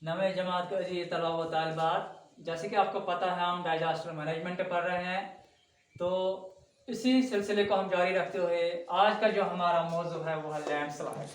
नवे जमात के अजीज तलबा व तालिबात, जैसे कि आपको पता है हम डिजास्टर मैनेजमेंट पढ़ रहे हैं, तो इसी सिलसिले को हम जारी रखते हुए आज का जो हमारा मौजू है वो है लैंडस्लाइड।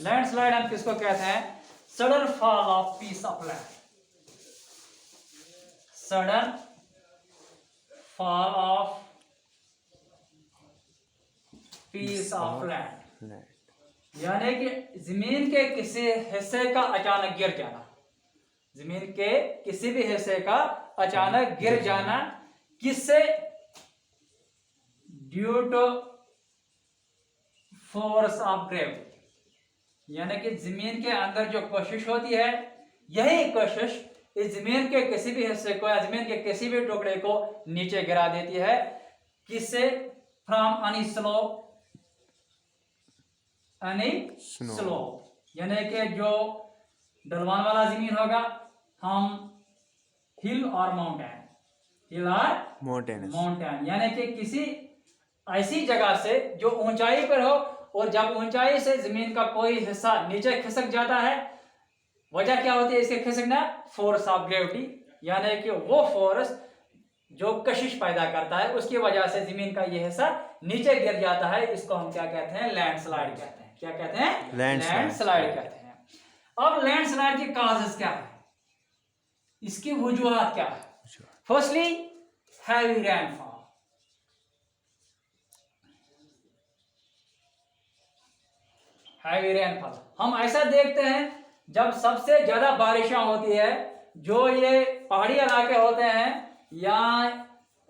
लैंडस्लाइड हम किसको कहते हैं? Sudden fall of peace of land. Sudden fall of peace of land, यानी कि जमीन के किसी हिस्से का अचानक गिर जाना। जमीन के किसी भी हिस्से का अचानक गिर जाना किससे? Due to force of gravity, यानी कि जमीन के अंदर जो कोशिश होती है, यही कोशिश इस जमीन के किसी भी हिस्से को या जमीन के किसी भी टुकड़े को नीचे गिरा देती है। किससे? फ्रॉम एनी स्लोप, स्लोप, यानी कि जो ढलवान वाला जमीन होगा, हम हिल और माउंटेन, हिल और माउंटेन, यानी कि किसी ऐसी जगह से जो ऊंचाई पर हो, और जब ऊंचाई से जमीन का कोई हिस्सा नीचे खिसक जाता है, वजह क्या होती है इसके खिसकना? फोर्स ऑफ ग्रेविटी, यानी कि वो फोर्स जो कशिश पैदा करता है, उसकी वजह से जमीन का ये हिस्सा नीचे गिर जाता है। इसको हम क्या कहते हैं? लैंडस्लाइड कहते हैं। क्या कहते हैं? लैंडस्लाइड कहते हैं। अब लैंडस्लाइड की काजेस क्या है, इसकी वजूहात क्या है? Firstly, heavy rainfall. Heavy rainfall हम ऐसा देखते हैं जब सबसे ज्यादा बारिशां होती है, जो ये पहाड़ी इलाके होते हैं या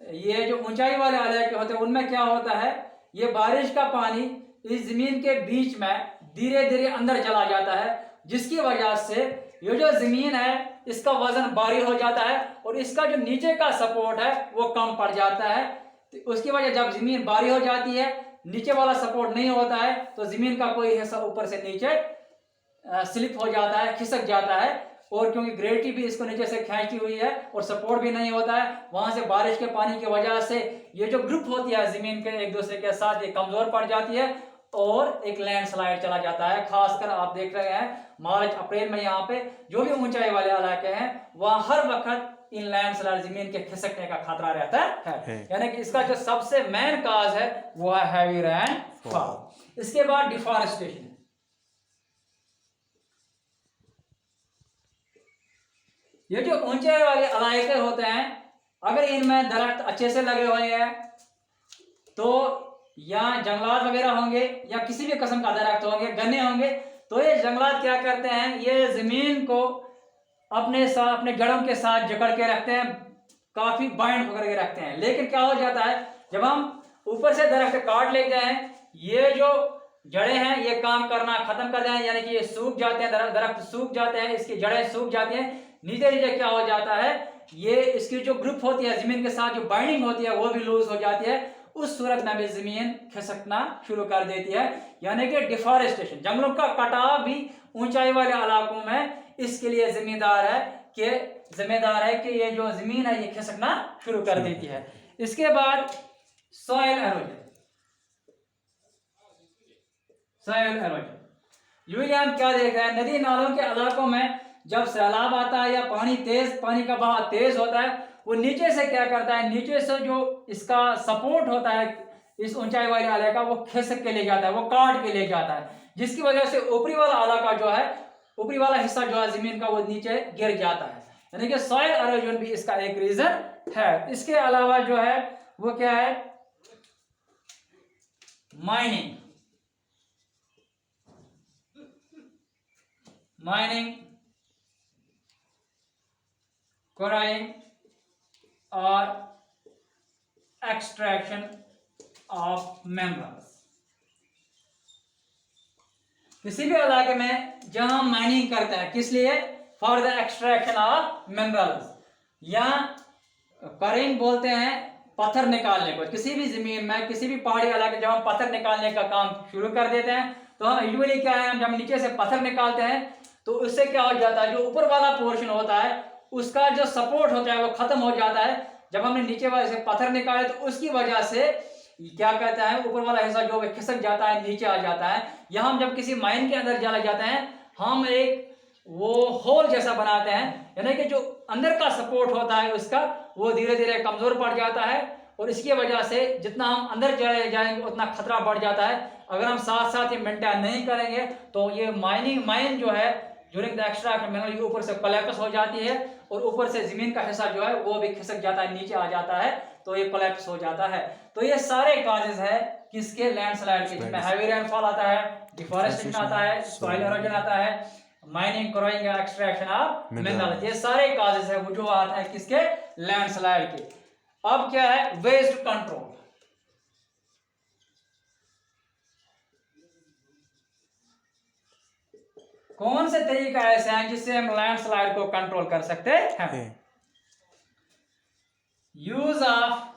ये जो ऊंचाई वाले इलाके होते हैं, उनमें क्या होता है, ये बारिश का पानी इस जमीन के बीच में धीरे धीरे अंदर चला जाता है, जिसकी वजह से ये जो जमीन है इसका वजन भारी हो जाता है और इसका जो नीचे का सपोर्ट है वो कम पड़ जाता है। तो उसकी वजह, जब जमीन भारी हो जाती है, नीचे वाला सपोर्ट नहीं होता है, तो जमीन का कोई हिस्सा ऊपर से नीचे स्लिप हो जाता है, खिसक जाता है, और क्योंकि ग्रेविटी भी इसको नीचे से खींचती हुई है और सपोर्ट भी नहीं होता है, वहां से बारिश के पानी की वजह से ये जो ग्रुप होती है जमीन के एक दूसरे के साथ, ये कमजोर पड़ जाती है और एक लैंडस्लाइड चला जाता है। खासकर आप देख रहे हैं मार्च अप्रैल में यहाँ पे जो भी ऊंचाई वाले इलाके हैं, वहां हर वक्त इन लैंडस्लाइड जमीन के खिसकने का खतरा रहता है। यानी कि इसका जो सबसे मेन काज है वो है हैवी रेनफॉल। इसके बाद डिफॉरेस्टेशन। ये जो ऊंचे वाले इलाके होते हैं, अगर इनमें दरख्त अच्छे से लगे हुए हैं, तो या जंगलात वगैरह होंगे या किसी भी किस्म का दरख्त होंगे, गन्ने होंगे, तो ये जंगलात क्या करते हैं, ये जमीन को अपने साथ, अपने जड़ों के साथ जकड़ के रखते हैं, काफी बाइंड होकर के रखते हैं। लेकिन क्या हो जाता है, जब हम ऊपर से दरख्त काट लेते हैं, ये जो जड़ें हैं ये काम करना खत्म कर दें, यानी कि ये सूख जाते हैं, दरख्त सूख जाते हैं, इसकी जड़ें सूख जाती हैं। नीचे नीचे क्या हो जाता है, ये इसकी जो ग्रुप होती है जमीन के साथ, जो बाइंडिंग होती है वो भी लूज हो जाती है। उस सूरत में भी जमीन खिसकना शुरू कर देती है। यानी कि डिफॉरेस्टेशन, जंगलों का कटाव भी ऊंचाई वाले इलाकों में इसके लिए जिम्मेदार है कि ये जो जमीन है ये खिसकना शुरू कर देती है। इसके बाद सॉइल एरोजन। सॉइल एरोजन यूं हम क्या देख रहे हैं, नदी नालों के इलाकों में जब सैलाब आता है या पानी का बहाव तेज होता है, वो नीचे से क्या करता है, नीचे से जो इसका सपोर्ट होता है इस ऊंचाई वाले इलाके का, वो खिसक के ले जाता है, वो काट के ले जाता है, जिसकी वजह से ऊपरी वाला इलाका जो है, ऊपरी वाला हिस्सा जो है जमीन का, वो नीचे गिर जाता है। यानी कि सॉइल एरोजन भी इसका एक रीजन है। इसके अलावा जो है वो क्या है, माइनिंग, क्वाराइंग और एक्सट्रैक्शन ऑफ मिनरल्स। किसी भी इलाके में जहां माइनिंग करते हैं, किस लिए? For the extraction of minerals, या क्वाराइंग बोलते हैं पत्थर निकालने को। किसी भी जमीन में, किसी भी पहाड़ी इलाके जब हम पत्थर निकालने का काम शुरू कर देते हैं, तो हम यूजुअली क्या है, हम जब नीचे से पत्थर निकालते हैं तो उससे क्या हो जाता है, जो ऊपर वाला पोर्शन होता है उसका जो सपोर्ट होता है वो खत्म हो जाता है। जब हमने नीचे वाले से पत्थर निकाले तो उसकी वजह से क्या कहता है, ऊपर वाला हिस्सा जो खिसक जाता है, नीचे आ जाता है। या हम जब किसी माइन के अंदर चला जाते हैं, हम एक वो होल जैसा बनाते हैं, यानी कि जो अंदर का सपोर्ट होता है उसका वो धीरे धीरे कमजोर पड़ जाता है, और इसकी वजह से जितना हम अंदर जाएंगे उतना खतरा बढ़ जाता है। अगर हम साथ साथ ये मेंटेन नहीं करेंगे तो ये माइन जो है ड्यूरिंग द एक्सट्रैक्शन मिनरल ऊपर से कोलैप्स हो जाती है, और ऊपर से जमीन का हिस्सा जो है वो भी खिसक जाता है, नीचे आ जाता है, तो ये कोलैप्स हो जाता है। तो ये सारे काजेज है किसके, लैंडस्लाइड के, जिसमें हैवी रेनफॉल आता है, डिफॉरेस्टेशन आता है, सॉइल इरोजन आता है, mining, crowing, extraction of mineral, ये सारे काजेज है वो जो आता है किसके, लैंडस्लाइड के। अब क्या है, वेस्ट कंट्रोल। कौन से तरीका ऐसे हैं जिससे हम लैंडस्लाइड को कंट्रोल कर सकते हैं? Use of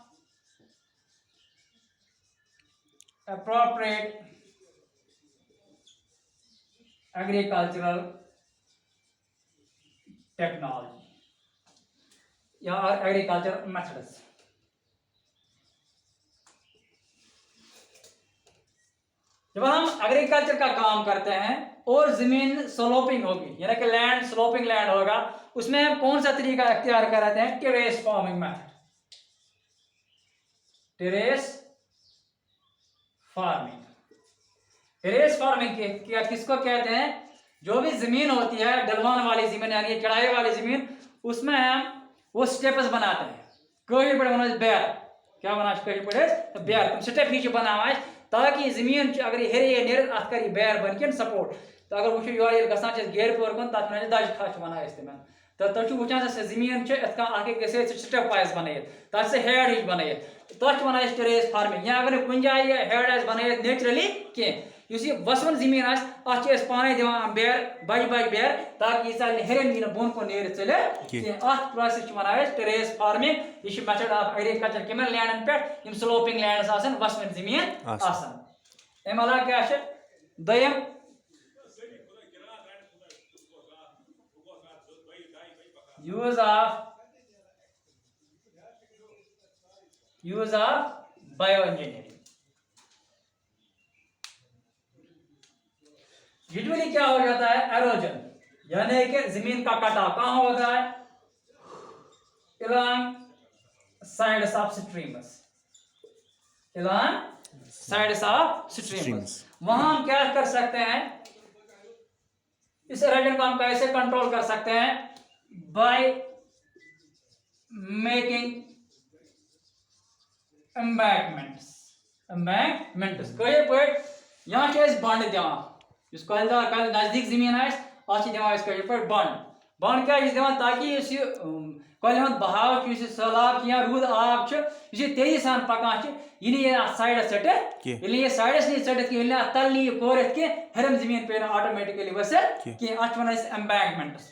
appropriate agricultural technology या एग्रीकल्चर मेथड्स। जब हम एग्रीकल्चर का काम करते हैं और जमीन स्लोपिंग होगी, यानी कि लैंड स्लोपिंग लैंड होगा, उसमें हम कौन सा तरीका इख्तियार करते हैं, terrace farming method. Terrace farming, terrace farming क्या किसको कहते हैं, जो भी जमीन होती है ढलवान वाली जमीन यानी चढ़ाई वाली जमीन, उसमें हम वो स्टेप्स बनाते हैं, कहीं बड़े बना बैर, क्या बना कहीं बड़े बैर स्टेप ही बना ताकि जमीन अगर हेरे नेर अत कर बैर बन के सपोर्ट। तो अगर वो योर गसान गेर पोर कुन तथ मे दज खा वना तमें, तो तुम वुचान जमीन स्टेप वाइज बन तथ हेड हिच बन तथ वन टेरेस फार्मिंग, या अगर कुछ जाए हेड बन नेचुरली कह वसवन जमीन पाने दिवान बेर बज बज बेर ताकि हेरन यी बोन को नेर चले अत प्रोसेस वन टेरेस फार्मिंग। यह मेथड ऑफ एग्रीकल्चर कम लैंडन पे स्लोपिंग लैंड्स वसवन जमीन अम अलावा क्या दयम use of bioengineering. Usually क्या हो जाता है, एरोजन, यानी कि जमीन का कटाव कहां होता है, along sides of streams, along sides of streams। वहां हम क्या कर सकते हैं, इस एरोजन को हम कैसे कंट्रोल कर सकते हैं, बाय मेकिंग एम्बैंकमेंट्स। कई पे यहाँ बंड दिवान, नजदीक जमीन दिवान पे बंड क्या दिवान ताकि कल बहाव सैलाब या रूद आब तेजी सान पकान यह साइड सटित, ये साइडस नहीं सटित तल नी कोरित कह हरम जमीन पे ऑटोमेटिकली वसित कह अत वन एम्बैंकमेंट्स।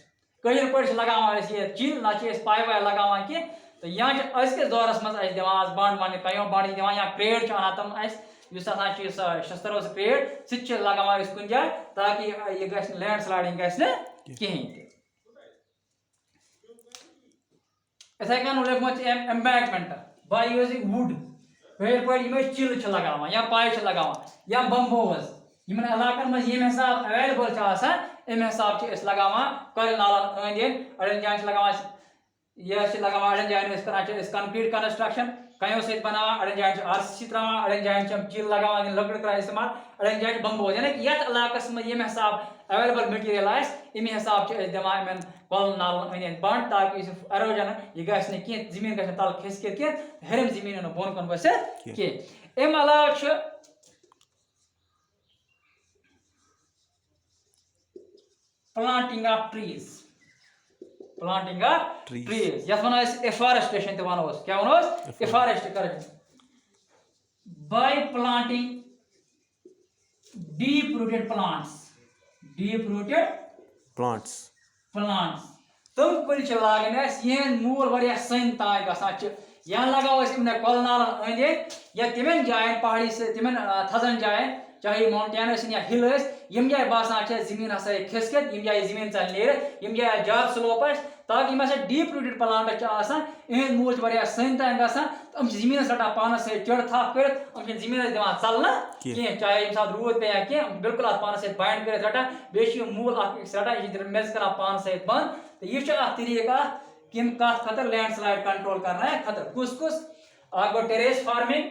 कई पे लगान चिल ना पाई वाई लगान कह, तो यहाँ अजकस दौरस मज दिवान बंड वन कयो बंड दिवान या क्रेड अना तम शस्तरों से क्रेड सह लगान कुछ जाए ताकि यह ग लैंड स्लाइडिंग कहें। इथे कन लोगमुत एम्बैंकमेंट बाय यूजिंग वुड, कई पे चिल लगान या पाई लगान या बम्बोज, इन इलाकन मज यम हिसाब अवेलेबल अमे हिसाब लगान कल नालन अंद अंद अड़न जान लगान यह लगान अड़न जान कंक्रीट कंस्ट्रक्शन कयो सत बनावान, अड़न जान आरसीसी त्रावान, अड़न जान चिल लगान लकड़ कर इस्तेमाल, अड़न जान बम्बोज, यानी कि यथ इलाकस में यम हिसाब अवेलेबल मटीरियल अमे हिसाब दिवान इन कल नालन अंद बंड ताकि एरोजन यह गह कह जमीन गह तल खिसक कह हरम जमीन बोन कुन वसित कह। अम अलावा planting of trees, planting of trees यथ वन एफॉरेस्टेशन वनो, क्या वनो एफॉरेस्ट कर by planting deep rooted plants, deep rooted plants तम कुल लागन यह मूल वारिया सन तान गसान या लगाओ कल नालन अंद या तिमन जायन पहाड़ी से तिमन थजन जायन चाहे माउंटेन या हिल यम जाए बासान जमीन हसा खिसक यम जाए जमीन चल नेर यम जाए ज्यादा स्लोप ताकि यम डीप रूटेड प्लांट इहद मूल सन तान गसान जमीन रटा पान से चढ़ था कर जमीन दिवान चलना कह चाहे ये साथ रूद पे कह बिल्कुल पान से बाइंड कर रटा बे मूल रटा यह मेज कर पान से बंद तो यह तरीका किम कत खतर लैंडस्लाइड कंट्रोल करना है खतर कुस कुस गो टेरेस फार्मिंग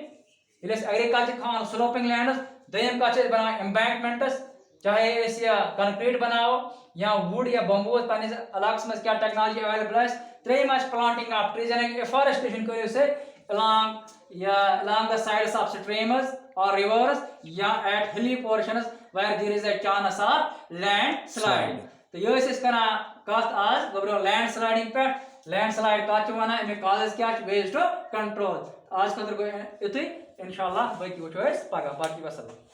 एग्रीकल्चर खान स्लोपिंग लैंड दम कत बना एम्बैंकमेंट्स चाहे कंक्रीट बनाओ या वुड या बम्बू पन्निस इलाकस में क्या टेक्नोलॉजी अवेलेबल है त्रेम प्लांटिंग ऑफ ट्रीज यानी एफॉरेस्टेशन करो से along the sides of streams or rivers या at hilly portions where there is a chance of landslide तो ये इस कना कत आज गबरो लैंडस्लाइडिंग पे लैंडस्लाइड का वना अमे कॉज क्या वेज टू कंट्रोल आज खतर गो इतुई इंशाल्लाह बाकी वचो पगह बाकी वसल्लम।